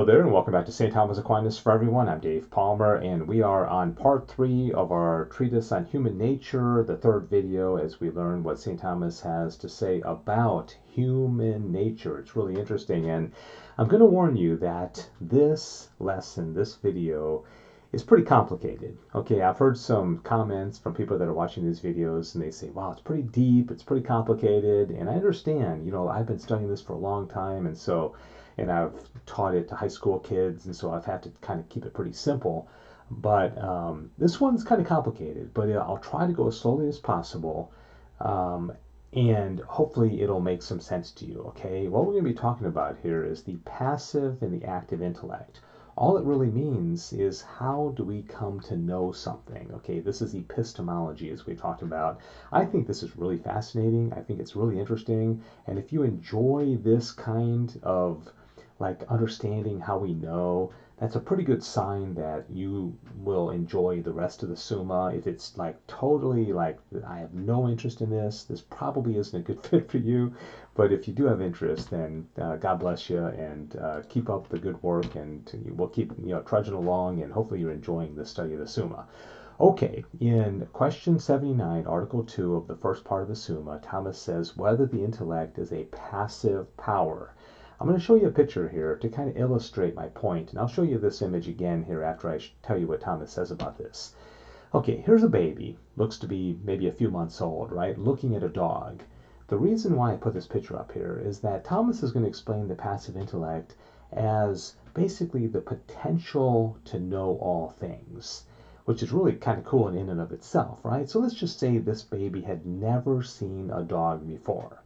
Hello there, and welcome back to St. Thomas Aquinas for Everyone. I'm Dave Palmer, and we are on part 3 of our treatise on human nature, the third video, as we learn what St. Thomas has to say about human nature. It's really interesting, and I'm going to warn you that this lesson, this video, is pretty complicated. Okay, I've heard some comments from people that are watching these videos, and they say, wow, it's pretty deep, it's pretty complicated, and I understand, I've been studying this for a long time, and I've taught it to high school kids, and so I've had to kind of keep it pretty simple. But this one's kind of complicated, but I'll try to go as slowly as possible, um, and hopefully it'll make some sense to you, okay? What we're going to be talking about here is the passive and the active intellect. All it really means is how do we come to know something, okay? This is epistemology, as we talked about. I think this is really fascinating. I think it's really interesting. And if you enjoy this kind of like understanding how we know, that's a pretty good sign that you will enjoy the rest of the Summa. If it's like totally like, I have no interest in this probably isn't a good fit for you. But if you do have interest, then God bless you, and keep up the good work, and we'll keep trudging along, and hopefully you're enjoying the study of the Summa. Okay, in question 79, article 2 of the first part of the Summa, Thomas says whether the intellect is a passive power. I'm going to show you a picture here to kind of illustrate my point, and I'll show you this image again here after I tell you what Thomas says about this. Okay, here's a baby, looks to be maybe a few months old, right, looking at a dog. The reason why I put this picture up here is that Thomas is going to explain the passive intellect as basically the potential to know all things, which is really kind of cool in and of itself, right? So let's just say this baby had never seen a dog before.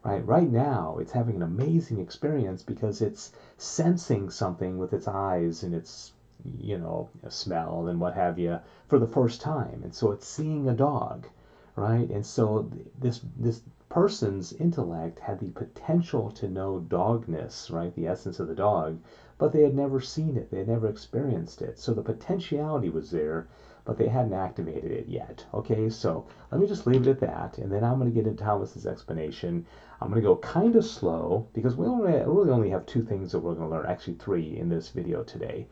Right now, it's having an amazing experience because it's sensing something with its eyes and its, smell and what have you for the first time. And so it's seeing a dog, right? And so this person's intellect had the potential to know dogness, right? The essence of the dog, but they had never seen it. They had never experienced it. So the potentiality was there, but they hadn't activated it yet. Okay, so let me just leave it at that, and then I'm going to get into Thomas's explanation. I'm going to go kind of slow because we really only have two things that we're going to learn, actually three in this video today.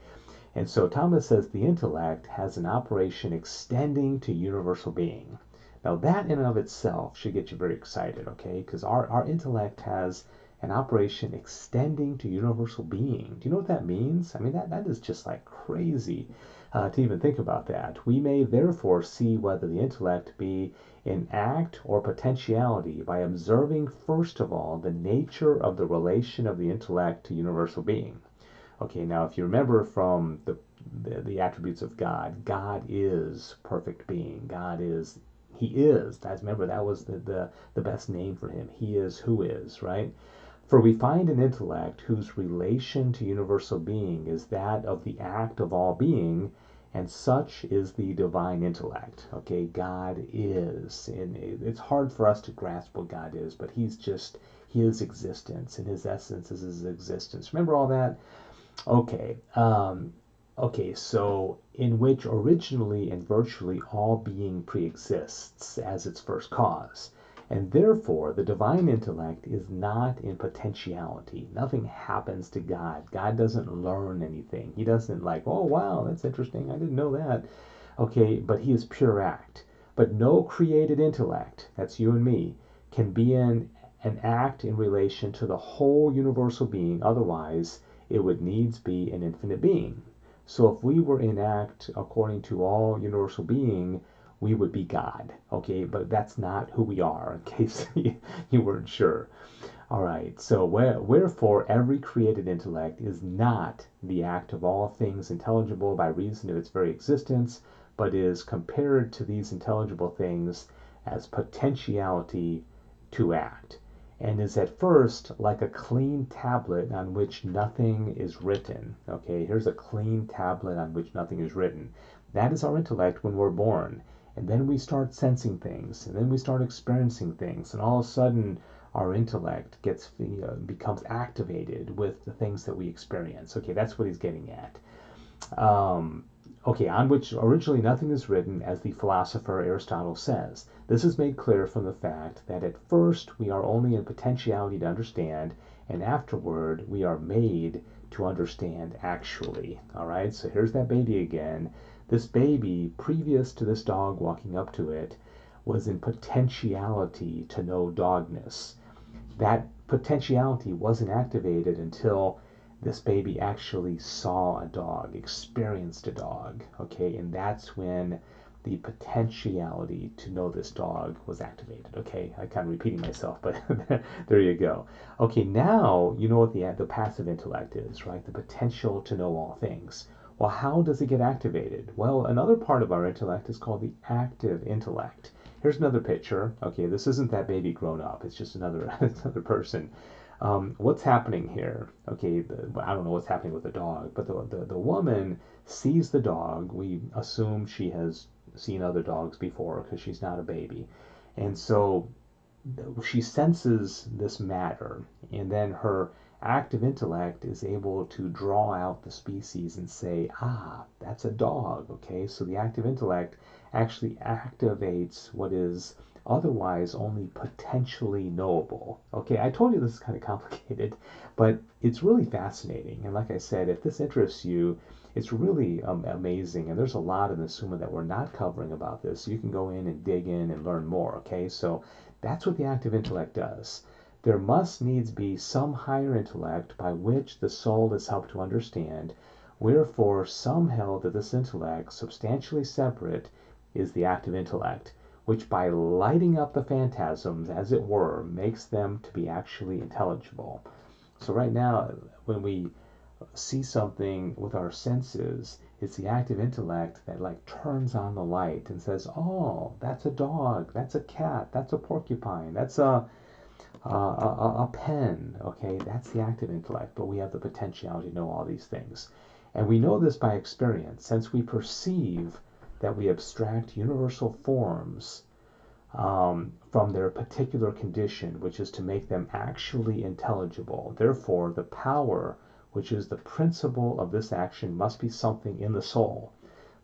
And so Thomas says the intellect has an operation extending to universal being. Now that in and of itself should get you very excited, okay? Because our intellect has an operation extending to universal being. Do you know what that means? I mean, that is just like crazy to even think about that. We may therefore see whether the intellect be in act or potentiality by observing first of all the nature of the relation of the intellect to universal being. Okay, now if you remember from the attributes of God, God is perfect being. God is, He is. Remember, that was the best name for Him. He is who is, right? For we find an intellect whose relation to universal being is that of the act of all being, and such is the divine intellect. Okay, God is. And it's hard for us to grasp what God is, but He's just His existence, and His essence is His existence. Remember all that? Okay. Okay, so in which originally and virtually all being preexists as its first cause. And therefore, the divine intellect is not in potentiality. Nothing happens to God. God doesn't learn anything. He doesn't like, oh, wow, that's interesting. I didn't know that. Okay, but He is pure act. But no created intellect, that's you and me, can be an act in relation to the whole universal being. Otherwise, it would needs be an infinite being. So if we were in act according to all universal being, we would be God. Okay, but that's not who we are, in case you weren't sure. All right, so wherefore every created intellect is not the act of all things intelligible by reason of its very existence, but is compared to these intelligible things as potentiality to act, and is at first like a clean tablet on which nothing is written. Okay, here's a clean tablet on which nothing is written. That is our intellect when we're born. And then we start sensing things, and then we start experiencing things, and all of a sudden our intellect becomes activated with the things that we experience. Okay, that's what he's getting at. Um, okay, on which originally nothing is written, as the philosopher Aristotle says. This is made clear from the fact that at first we are only in potentiality to understand, and afterward we are made to understand actually. All right, so here's that baby again. This baby, previous to this dog walking up to it, was in potentiality to know dogness. That potentiality wasn't activated until this baby actually saw a dog, experienced a dog, okay? And that's when the potentiality to know this dog was activated, okay? I'm kind of repeating myself, but there you go. Okay, now you know what the passive intellect is, right? The potential to know all things. Well, how does it get activated? Well, another part of our intellect is called the active intellect. Here's another picture. Okay, this isn't that baby grown up. It's just another another person. What's happening here? Okay, I don't know what's happening with the dog, but the woman sees the dog. We assume she has seen other dogs before because she's not a baby. And so she senses this matter, and then her active intellect is able to draw out the species and say, ah, that's a dog. Okay, so the active intellect actually activates what is otherwise only potentially knowable. Okay, I told you this is kind of complicated, but it's really fascinating. And like I said, if this interests you, it's really amazing. And there's a lot in the Summa that we're not covering about this. So you can go in and dig in and learn more. Okay, so that's what the active intellect does. There must needs be some higher intellect by which the soul is helped to understand, wherefore some held that this intellect, substantially separate, is the active intellect, which by lighting up the phantasms, as it were, makes them to be actually intelligible. So right now, when we see something with our senses, it's the active intellect that like turns on the light and says, oh, that's a dog, that's a cat, that's a porcupine, that's a pen. Okay, that's the active intellect, but we have the potentiality to know all these things. And we know this by experience, since we perceive that we abstract universal forms from their particular condition, which is to make them actually intelligible. Therefore, the power, which is the principle of this action, must be something in the soul.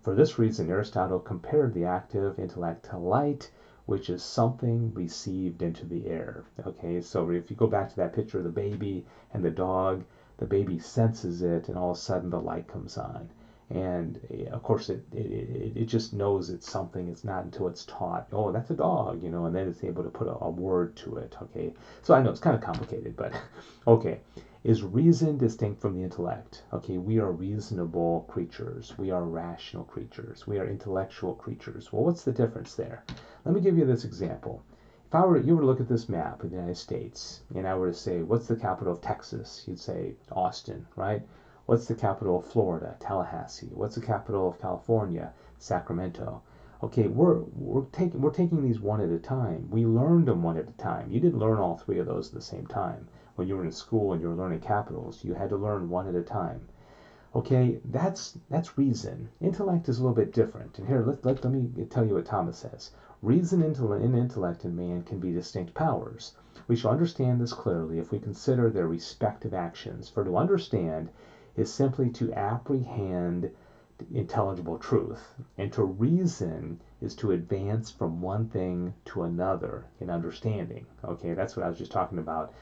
For this reason, Aristotle compared the active intellect to light, which is something received into the air. Okay, so if you go back to that picture of the baby and the baby senses it, and all of a sudden the light comes on. And of course, it just knows it's something. It's not until it's taught, oh, that's a dog, and then it's able to put a word to it. Okay, so I know it's kind of complicated, but okay. Is reason distinct from the intellect? Okay, we are reasonable creatures. We are rational creatures. We are intellectual creatures. Well, what's the difference there? Let me give you this example. If you were to look at this map of the United States, and I were to say, what's the capital of Texas? You'd say Austin, right? What's the capital of Florida? Tallahassee. What's the capital of California? Sacramento. Okay, we're taking these one at a time. We learned them one at a time. You didn't learn all three of those at the same time. When you were in school and you were learning capitals, you had to learn one at a time. Okay, that's reason. Intellect is a little bit different. And here, let me tell you what Thomas says. Reason, intellect, and man can be distinct powers. We shall understand this clearly if we consider their respective actions. For to understand is simply to apprehend intelligible truth, and to reason is to advance from one thing to another in understanding. Okay, that's what I was just talking about.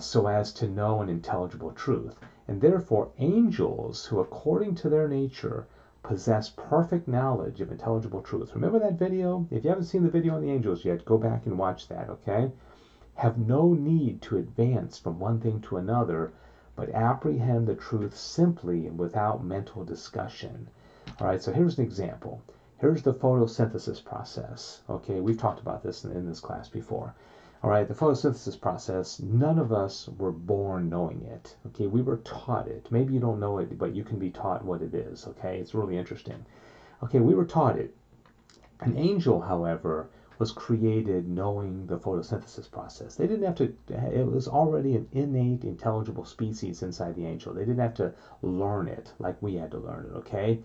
So as to know an intelligible truth. And therefore angels, who according to their nature possess perfect knowledge of intelligible truth. Remember that video? If you haven't seen the video on the angels yet, go back and watch that, okay? Have no need to advance from one thing to another, but apprehend the truth simply and without mental discussion. All right, so here's an example. Here's the photosynthesis process. Okay, we've talked about this in this class before. All right, the photosynthesis process, none of us were born knowing it. Okay, we were taught it. Maybe you don't know it, but you can be taught what it is. Okay, it's really interesting. Okay, we were taught it. An angel, however, was created knowing the photosynthesis process. They didn't have to, it was already an innate, intelligible species inside the angel. They didn't have to learn it like we had to learn it, okay?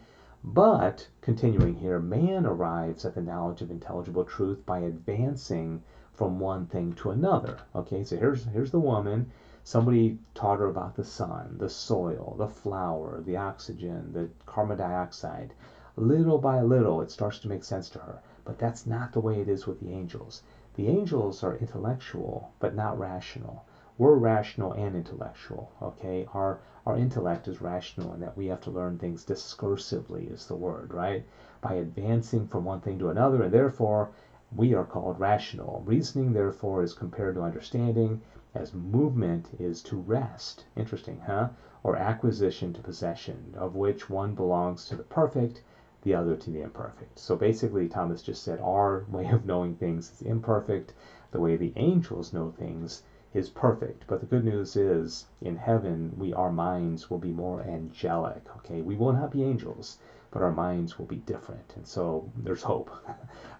But, continuing here, man arrives at the knowledge of intelligible truth by advancing from one thing to another. Okay, so here's the woman. Somebody taught her about the sun, the soil, the flower, the oxygen, the carbon dioxide. Little by little, it starts to make sense to her. But that's not the way it is with the angels. The angels are intellectual, but not rational. We're rational and intellectual. Okay, our our intellect is rational and that we have to learn things discursively is the word, right? By advancing from one thing to another, and therefore we are called rational. Reasoning, therefore, is compared to understanding, as movement is to rest. Interesting, huh? Or acquisition to possession, of which one belongs to the perfect, the other to the imperfect. So basically, Thomas just said our way of knowing things is imperfect. The way the angels know things is perfect. But the good news is, in heaven, our minds will be more angelic. Okay, we will not be angels, but our minds will be different. And so there's hope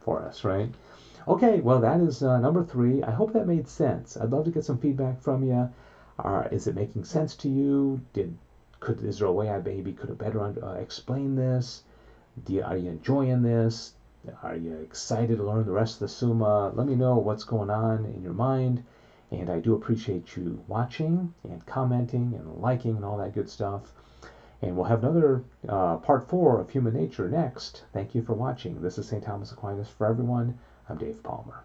for us, right? Okay, well, that is number 3. I hope that made sense. I'd love to get some feedback from you. Is it making sense to you? Is there a way I maybe could have better explained this? Are you enjoying this? Are you excited to learn the rest of the Summa? Let me know what's going on in your mind. And I do appreciate you watching and commenting and liking and all that good stuff. And we'll have another part 4 of human nature next. Thank you for watching. This is St. Thomas Aquinas for everyone. I'm Dave Palmer.